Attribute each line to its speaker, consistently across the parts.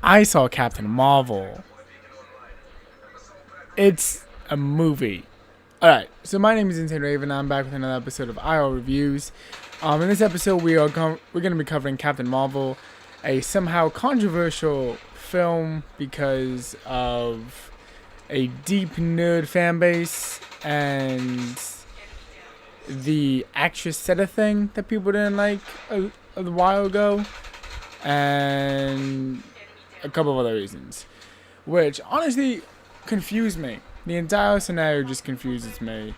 Speaker 1: I saw Captain Marvel. It's a movie. Alright, so my name is Insane Raven. I'm back with another episode of IO Reviews. In this episode, we're going to be covering Captain Marvel, a somehow controversial film because of a deep nerd fan base and the actress said a thing that people didn't like a while ago, and a couple of other reasons, which honestly confused me. The entire scenario just confuses me,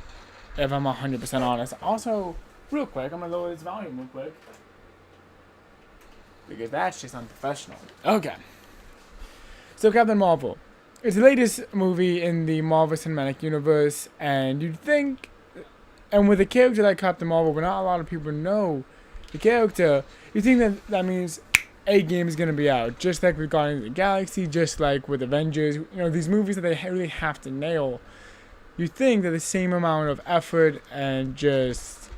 Speaker 1: if I'm 100% honest. Also, real quick, I'm gonna lower this volume real quick, because that's just unprofessional. Okay. So Captain Marvel. It's the latest movie in the Marvel Cinematic Universe, and you'd think, and with a character like Captain Marvel, where not a lot of people know the character, you think that means a game is going to be out, just like with Guardians of the Galaxy, just like with Avengers. You know, these movies that they really have to nail. You think that the same amount of effort and just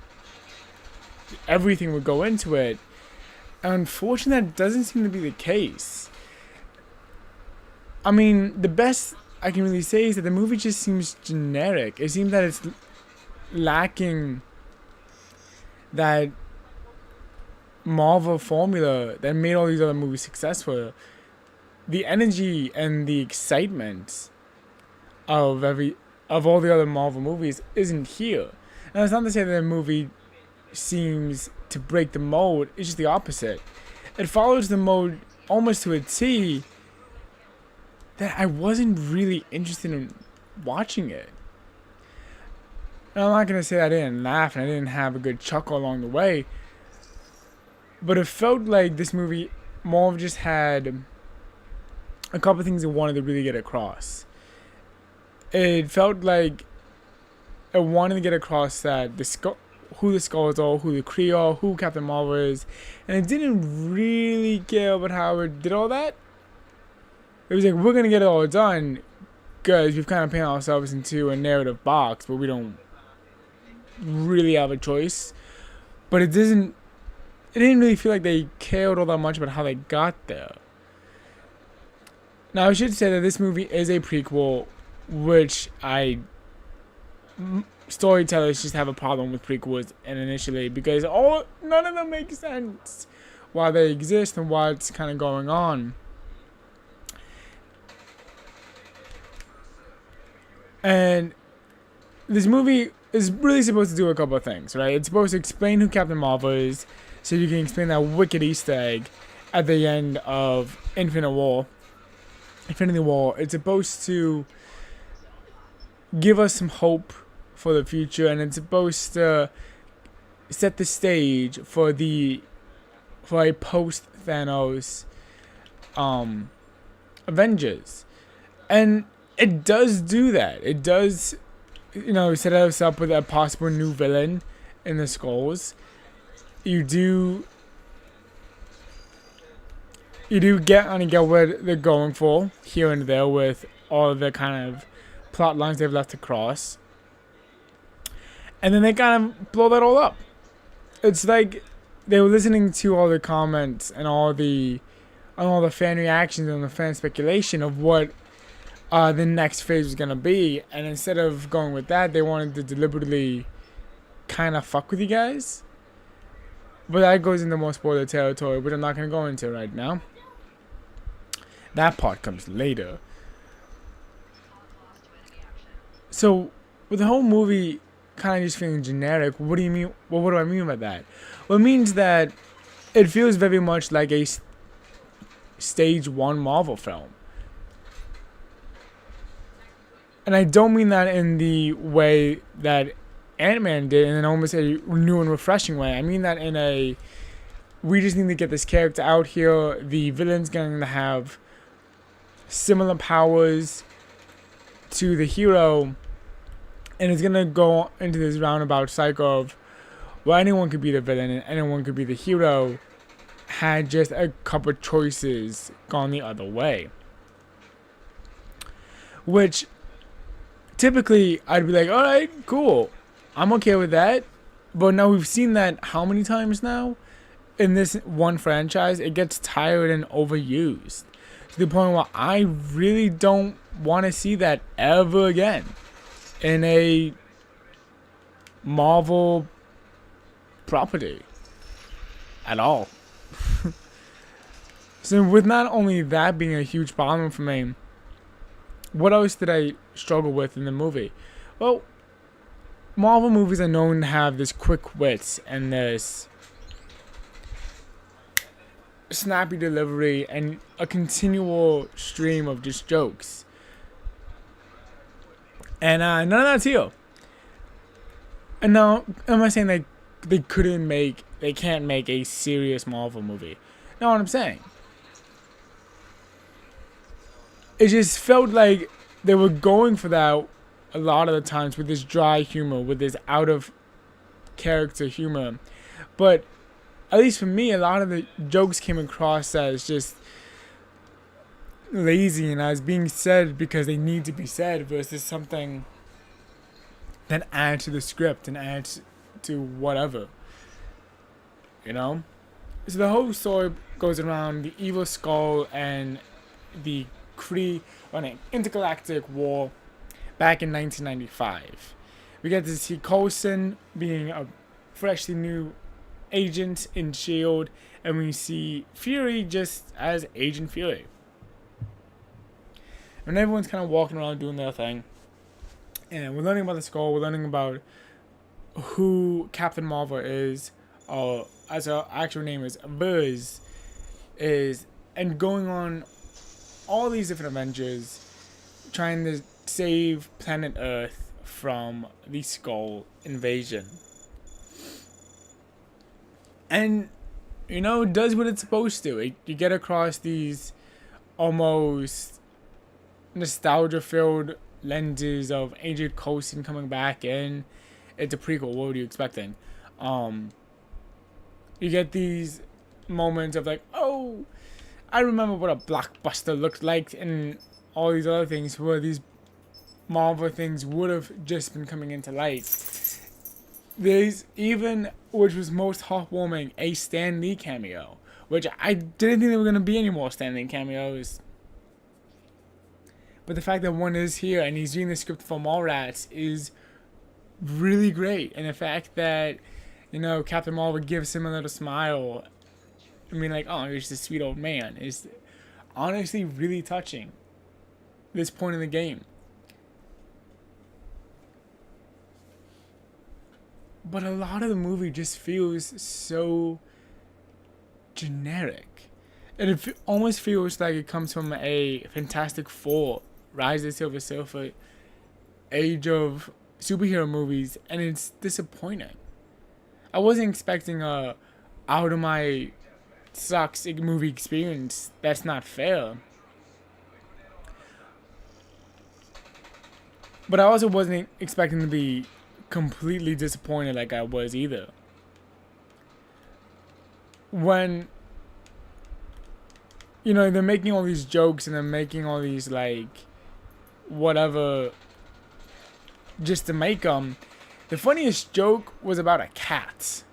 Speaker 1: everything would go into it. Unfortunately, that doesn't seem to be the case. I mean, the best I can really say is that the movie just seems generic. It seems that it's lacking that Marvel formula that made all these other movies successful. The energy and the excitement of all the other Marvel movies isn't here. And it's not to say that the movie seems to break the mold. It's just the opposite. It follows the mold almost to a T that I wasn't really interested in watching it. And I'm not gonna say I didn't laugh and I didn't have a good chuckle along the way, but it felt like this movie more of just had a couple things it wanted to really get across. It felt like it wanted to get across that who the Skrulls are, who the Kree are, who Captain Marvel is, and it didn't really care about how it did all that. It was like, we're gonna get it all done because we've kind of painted ourselves into a narrative box, but we don't really have a choice. But it didn't really feel like they cared all that much about how they got there. Now, I should say that this movie is a prequel, which storytellers just have a problem with prequels and initially, because none of them make sense why they exist and what's kind of going on. And this movie is really supposed to do a couple of things, right? It's supposed to explain who Captain Marvel is, so you can explain that wicked Easter egg at the end of Infinity War. It's supposed to give us some hope for the future, and it's supposed to set the stage for a post Thanos Avengers. And it does do that. It does, set us up with a possible new villain in the Skrulls. You do get what they're going for here and there with all of the kind of plot lines they've left across. And then they kind of blow that all up. It's like they were listening to all the comments and all the fan reactions and the fan speculation of what the next phase was gonna be, and instead of going with that, they wanted to deliberately kind of fuck with you guys. But that goes into more spoiler territory, which I'm not gonna go into right now. That part comes later. So, with the whole movie kind of just feeling generic, what do you mean? Well, what do I mean by that? Well, it means that it feels very much like a stage 1 Marvel film. And I don't mean that in the way that Ant-Man did, in almost a new and refreshing way. I mean that in a, we just need to get this character out here. The villain's going to have similar powers to the hero, and it's going to go into this roundabout cycle of, well, anyone could be the villain and anyone could be the hero, had just a couple choices gone the other way. Which, typically, I'd be like, alright, cool. I'm okay with that. But now we've seen that how many times now? In this one franchise, it gets tired and overused. to the point where I really don't want to see that ever again in a Marvel property at all. So with not only that being a huge problem for me, what else did I struggle with in the movie? Well, Marvel movies are known to have this quick wit and this snappy delivery and a continual stream of just jokes. And none of that's here. And now, am I saying that they can't make a serious Marvel movie? No, what I'm saying. It just felt like they were going for that a lot of the times with this dry humor, with this out of character humor. But at least for me, a lot of the jokes came across as just lazy and as being said because they need to be said versus something that adds to the script and adds to whatever. You know? So the whole story goes around the Evil Skull and the intergalactic war back in 1995. We get to see Coulson being a freshly new agent in S.H.I.E.L.D. and we see Fury just as Agent Fury. And everyone's kind of walking around doing their thing. And we're learning about the Skull, we're learning about who Captain Marvel is, or as her actual name is, Buzz, and going on all these different adventures, trying to save planet Earth from the Skull invasion. And, you know, it does what it's supposed to. You get across these almost nostalgia-filled lenses of Agent Coulson coming back in. It's a prequel. What were you expecting? You get these moments of like, oh, I remember what a blockbuster looked like, and all these other things where these Marvel things would have just been coming into light. There's even, which was most heartwarming, a Stan Lee cameo, which I didn't think there were going to be any more Stan Lee cameos. But the fact that one is here and he's reading the script for Mallrats is really great. And the fact that, you know, Captain Marvel gives him a little smile, I mean, like, oh, you're just a sweet old man, is honestly really touching. This point in the game. But a lot of the movie just feels so generic. And it almost feels like it comes from a Fantastic Four, Rise of the Silver Surfer, age of superhero movies, and it's disappointing. I wasn't expecting a out of my socks movie experience. That's not fair. But I also wasn't expecting to be completely disappointed like I was either. When, you know, they're making all these jokes and they're making all these, like, whatever, just to make them. The funniest joke was about a cat.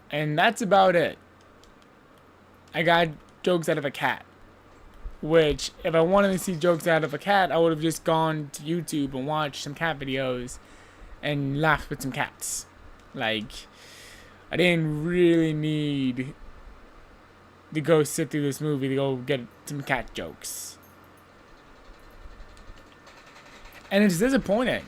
Speaker 1: And that's about it. I got jokes out of a cat. Which, if I wanted to see jokes out of a cat, I would have just gone to YouTube and watched some cat videos and laughed with some cats. Like, I didn't really need to go sit through this movie to go get some cat jokes. And it's disappointing.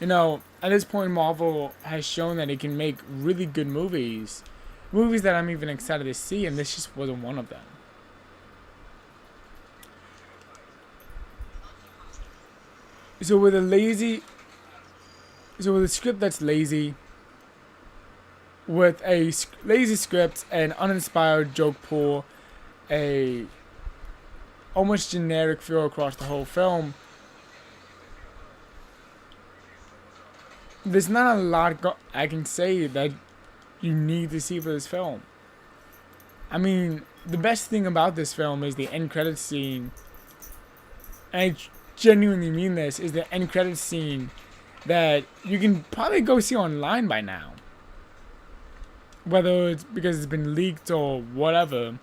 Speaker 1: You know, at this point, Marvel has shown that it can make really good movies. Movies that I'm even excited to see, and this just wasn't one of them. So with a script that's lazy, with a lazy script, an uninspired joke pool, a almost generic feel across the whole film, there's not a lot I can say that you need to see for this film. I mean, the best thing about this film is the end credits scene. And I genuinely mean this, is the end credits scene that you can probably go see online by now. Whether it's because it's been leaked or whatever.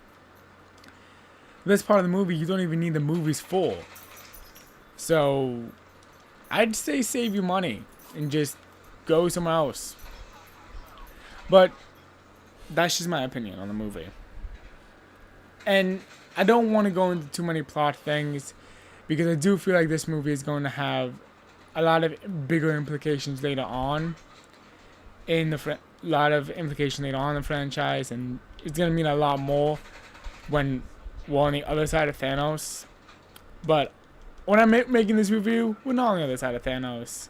Speaker 1: this part of the movie you don't even need the movies for. So I'd say save your money and just go somewhere else. But that's just my opinion on the movie. And I don't want to go into too many plot things because I do feel like this movie is going to have a lot of bigger implications later on in the lot of implications later on in the franchise, and it's going to mean a lot more when we're on the other side of Thanos. But when I'm making this review, we're not on the other side of Thanos.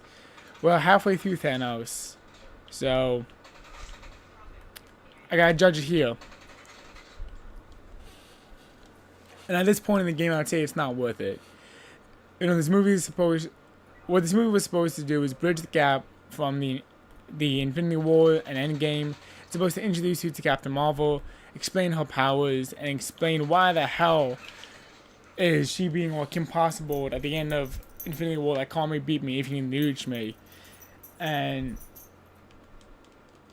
Speaker 1: We're halfway through Thanos. So I gotta judge it here. And at this point in the game, I'd say it's not worth it. You know, what this movie was supposed to do is bridge the gap from the Infinity War and Endgame. It's supposed to introduce you to Captain Marvel, explain her powers, and explain why the hell is she being all Kim Possible at the end of Infinity War, like, call me, beat me if you can reach me. And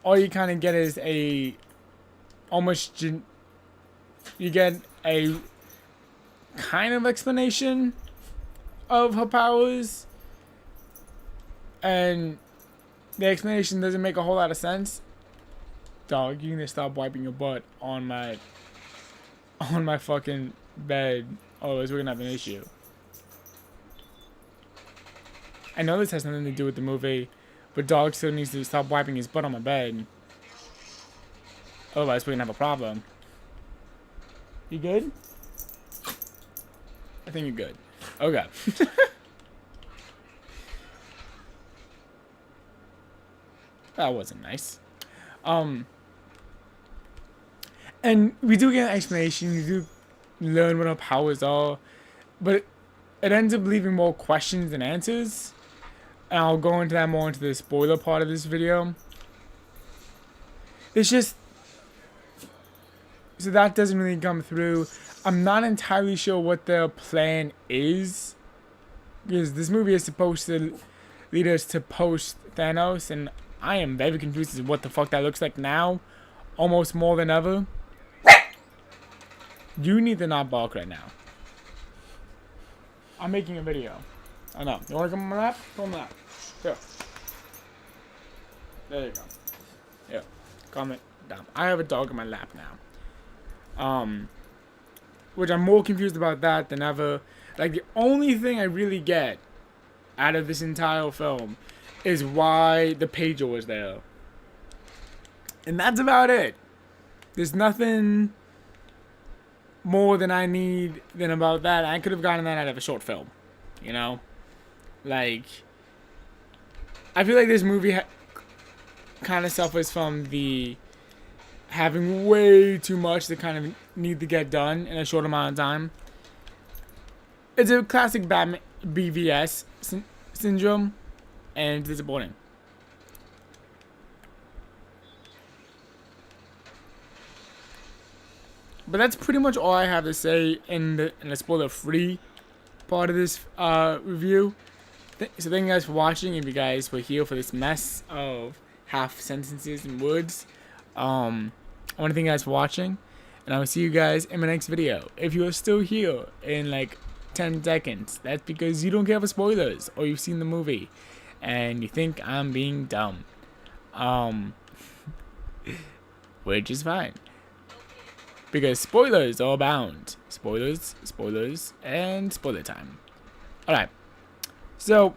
Speaker 1: all you kind of get is you get a kind of explanation of her powers, and the explanation doesn't make a whole lot of sense. Dog, you need to stop wiping your butt on my fucking bed, otherwise we're gonna have an issue. I know this has nothing to do with the movie, but dog still needs to stop wiping his butt on my bed, otherwise we're gonna have a problem. You good? I think you're good. Okay. That wasn't nice. And we do get an explanation. You do learn what our powers are, but it ends up leaving more questions than answers. And I'll go into that more into the spoiler part of this video. It's just, so that doesn't really come through. I'm not entirely sure what their plan is, because this movie is supposed to lead us to post Thanos, and I am very confused as to what the fuck that looks like now, almost more than ever. You need to not bark right now. I'm making a video. I know. You want to come on my lap? Come on my lap. Here. There you go. Here. Calm it down. I have a dog in my lap now. Which I'm more confused about that than ever. Like, the only thing I really get out of this entire film is why the pager was there. And that's about it. There's nothing more than I need than about that. I could have gotten that out of a short film. You know? Like, I feel like this movie kind of suffers from the having way too much to kind of need to get done in a short amount of time. It's a classic Batman BVS syndrome, and it's disappointing. But that's pretty much all I have to say in the spoiler-free part of this review. So thank you guys for watching. If you guys were here for this mess of half sentences and words, I want to thank you guys for watching, and I will see you guys in my next video. If you are still here in like 10 seconds, that's because you don't care for spoilers, or you've seen the movie and you think I'm being dumb, which is fine, because spoilers are abound. Spoilers, and spoiler time. Alright, so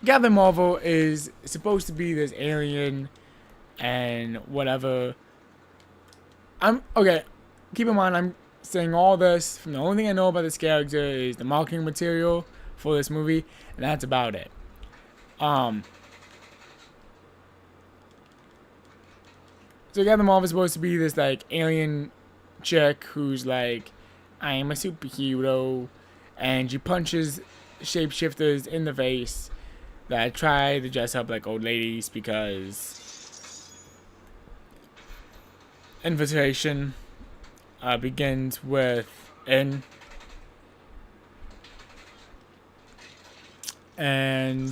Speaker 1: Captain Marvel is supposed to be this alien and whatever. Okay, keep in mind I'm saying all this from the only thing I know about this character is the marketing material for this movie, and that's about it. So Captain Marvel is supposed to be this like alien chick who's like, I am a superhero, and she punches shapeshifters in the face that try to dress up like old ladies because infiltration begins with N. And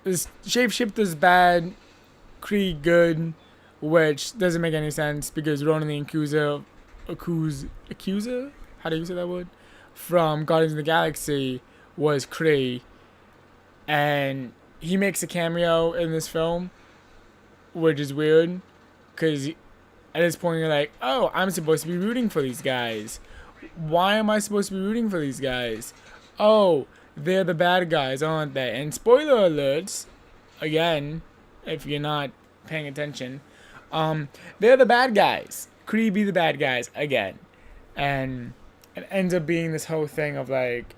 Speaker 1: this shapeshifter's bad, Kree good. which doesn't make any sense because Ronan the Accuser, how do you say that word? From Guardians of the Galaxy was Kree, and he makes a cameo in this film, which is weird, because at this point you're like, oh, I'm supposed to be rooting for these guys. Why am I supposed to be rooting for these guys? Oh, they're the bad guys, aren't they? And spoiler alerts, again, if you're not paying attention, they're the bad guys. Kree be the bad guys again. And it ends up being this whole thing of like,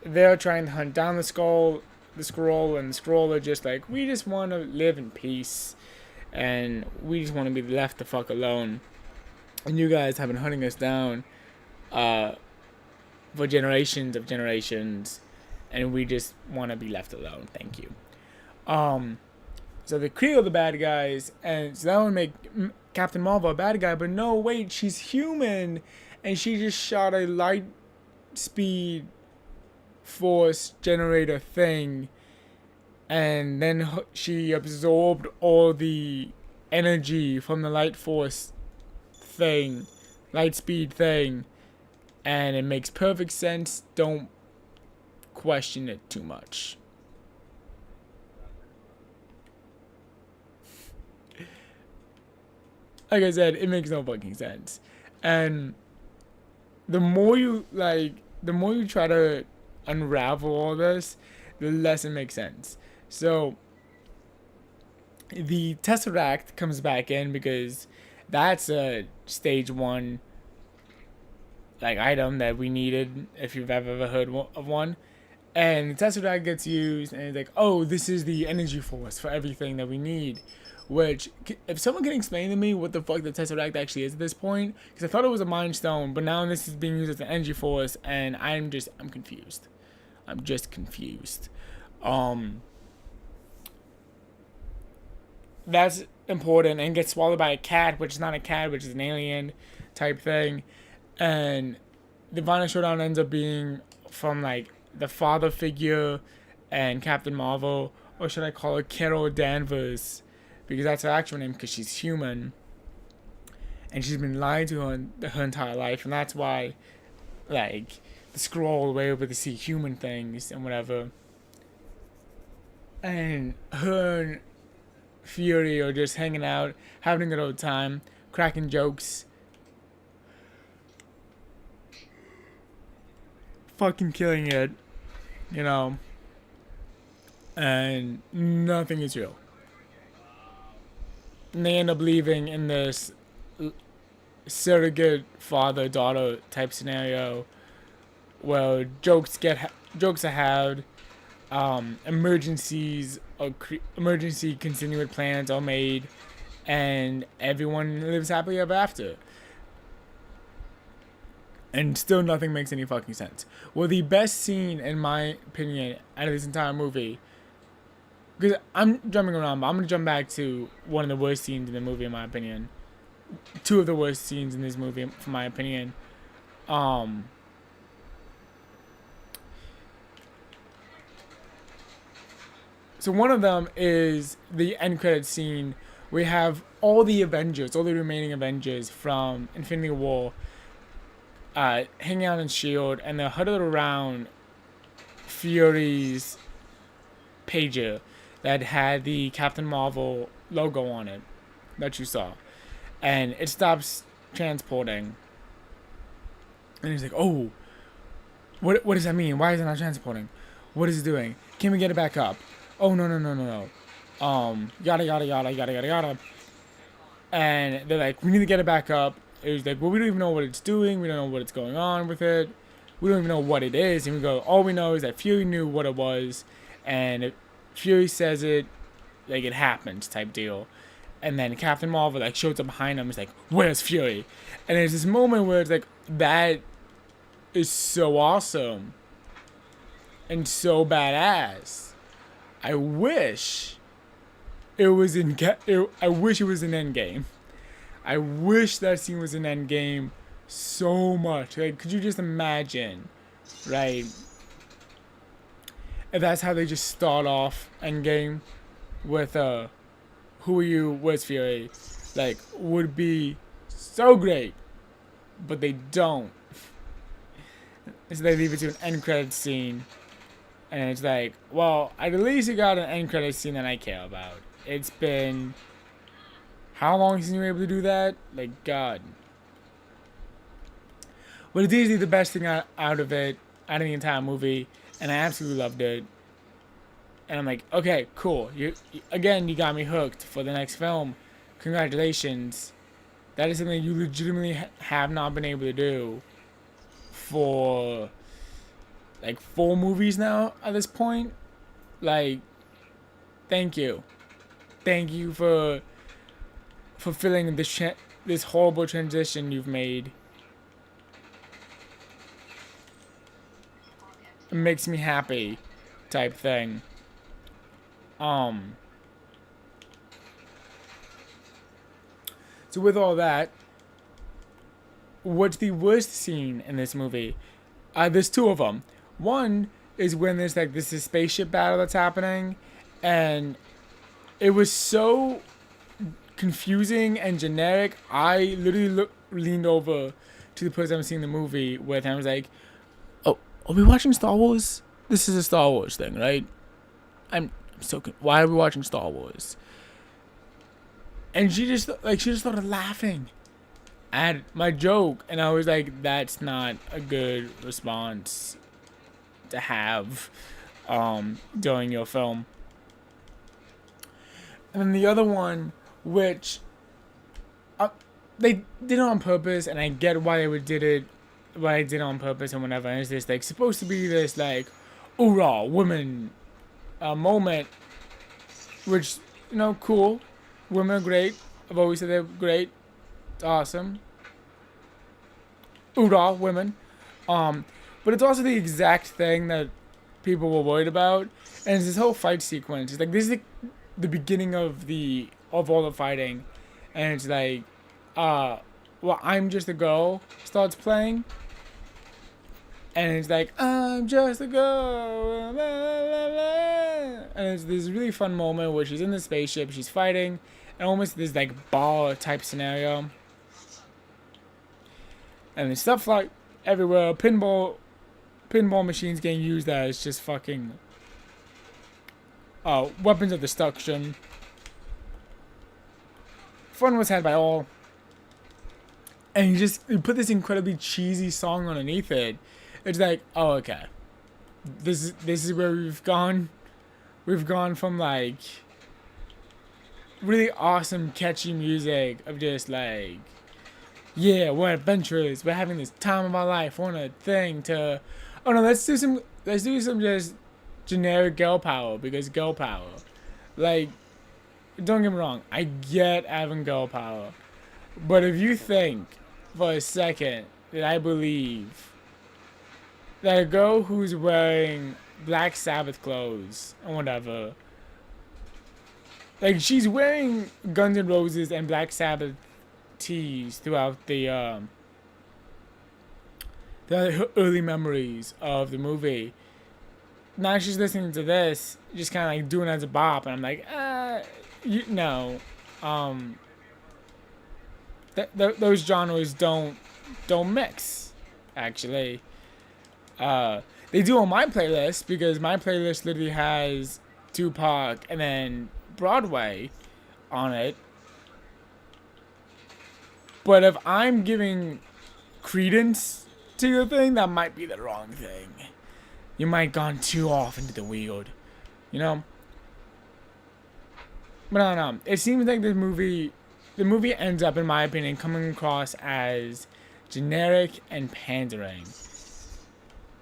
Speaker 1: they're trying to hunt down the Skrull, and the Skrull are just like, we just want to live in peace, and we just want to be left the fuck alone. And you guys have been hunting us down for generations of generations, and we just want to be left alone. Thank you. So the Kree are the bad guys, and so that would make Captain Marvel a bad guy. But no, wait, she's human, and she just shot a light speed force generator thing, and then she absorbed all the energy from the light force thing, light speed thing, and it makes perfect sense. Don't question it too much. Like I said, it makes no fucking sense. And the more you try to unravel all this, the less it makes sense. So the Tesseract comes back in because that's a stage 1 like item that we needed, if you've ever heard of one. And the Tesseract gets used, and it's like, oh, this is the energy force for everything that we need. Which, if someone can explain to me what the fuck the Tesseract actually is at this point, because I thought it was a Mind Stone, but now this is being used as an energy force, and I'm confused. I'm just confused. That's important, and gets swallowed by a cat, which is not a cat, which is an alien type thing. And the final showdown ends up being from like the father figure and Captain Marvel, or should I call her Carol Danvers, because that's her actual name, because she's human, and she's been lied to her entire life, and that's why, like, the Skrull were able to see human things and whatever. And her and Fury are just hanging out, having a good old time, cracking jokes, fucking killing it, you know, and nothing is real. And they end up leaving in this surrogate father-daughter type scenario where jokes are had, emergency continued plans are made, and everyone lives happily ever after. And still nothing makes any fucking sense. Well, the best scene, in my opinion, out of this entire movie, because I'm jumping around, but I'm going to jump back to one of the worst scenes in the movie, in my opinion. Two of the worst scenes in this movie, for my opinion. So one of them is the end credits scene. We have all the remaining Avengers from Infinity War, hanging out in S.H.I.E.L.D., and they're huddled around Fury's pager that had the Captain Marvel logo on it that you saw. And it stops transporting. And he's like, oh, what does that mean? Why is it not transporting? What is it doing? Can we get it back up? Oh, no. Yada, yada, yada, yada, yada, yada. And they're like, we need to get it back up. It was like, well, we don't even know what it's doing. We don't know what's going on with it. We don't even know what it is. And we go, all we know is that Fury knew what it was. And if Fury says it, like, it happens type deal. And then Captain Marvel, like, shows up behind him. It's like, where's Fury? And there's this moment where it's like, that is so awesome. And so badass. I wish it was in Endgame. I wish that scene was in Endgame so much. Like, could you just imagine, right? If that's how they just start off Endgame with, who are you, where's Fury? like would be so great, but they don't. So they leave it to an end credit scene, and it's like, well, at least you got an end credit scene that I care about. It's been how long since you were able to do that? Like, God. But it's easily the best thing out of it, out of the entire movie, and I absolutely loved it. And I'm like, okay, cool. You got me hooked for the next film. Congratulations. That is something you legitimately have not been able to do for like 4 movies now at this point. Like, thank you for fulfilling this horrible transition you've made. It makes me happy, type thing. So with all that, what's the worst scene in this movie? There's 2 of them. One is when there's like this spaceship battle that's happening, and it was so confusing and generic. I literally leaned over to the person I'm seeing the movie with, and I was like, "Oh, are we watching Star Wars? This is a Star Wars thing, right? I'm so why are we watching Star Wars?" And she just started laughing at my joke, and I was like, "That's not a good response to have during your film." And then the other one, which they did it on purpose, and I get why they did it on purpose and whatever. And it's just like supposed to be this like, "Hoorah, women," moment, which, you know, cool. Women are great. I've always said they're great. It's awesome. Hoorah, women. But it's also the exact thing that people were worried about. And it's this whole fight sequence. It's like this is the beginning of all the fighting, and it's like, well, I'm Just a Girl starts playing, and it's like, I'm just a girl, blah, blah, blah. And it's this really fun moment where she's in the spaceship, she's fighting, and almost this like bar type scenario, and there's stuff like everywhere, pinball machines getting used as just fucking weapons of destruction. Fun was had by all, and you put this incredibly cheesy song underneath it. It's like, oh, okay, this is where we've gone. We've gone from like really awesome, catchy music of just like, yeah, we're adventurous, we're having this time of our life, we're on a thing, to, oh no, let's do some just generic girl power, because girl power. Like, don't get me wrong, I get having girl power, but if you think for a second that I believe that a girl who's wearing Black Sabbath clothes and whatever, like she's wearing Guns N' Roses and Black Sabbath tees throughout the early memories of the movie. Now she's listening to this, just kind of like doing it as a bop, and I'm like, no, those genres don't mix, actually. They do on my playlist, because my playlist literally has Tupac and then Broadway on it. But if I'm giving credence to your thing, that might be the wrong thing. You might have gone too off into the weird, you know? But I don't know. It seems like the movie ends up, in my opinion, coming across as generic and pandering.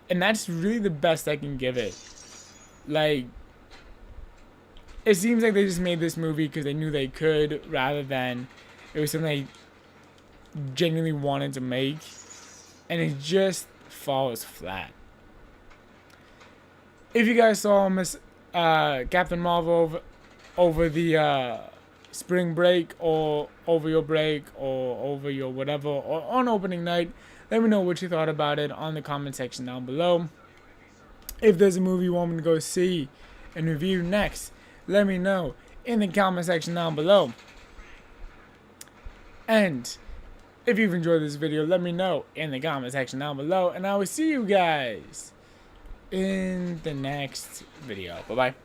Speaker 1: And that's really the best I can give it. Like, it seems like they just made this movie because they knew they could, rather than it was something they genuinely wanted to make. And it just falls flat. If you guys saw Captain Marvel over the spring break, or over your break, or over your whatever, or on opening night, let me know what you thought about it on the comment section down below. If there's a movie you want me to go see and review next, let me know in the comment section down below. And if you've enjoyed this video, let me know in the comment section down below. And I will see you guys in the next video. Bye-bye.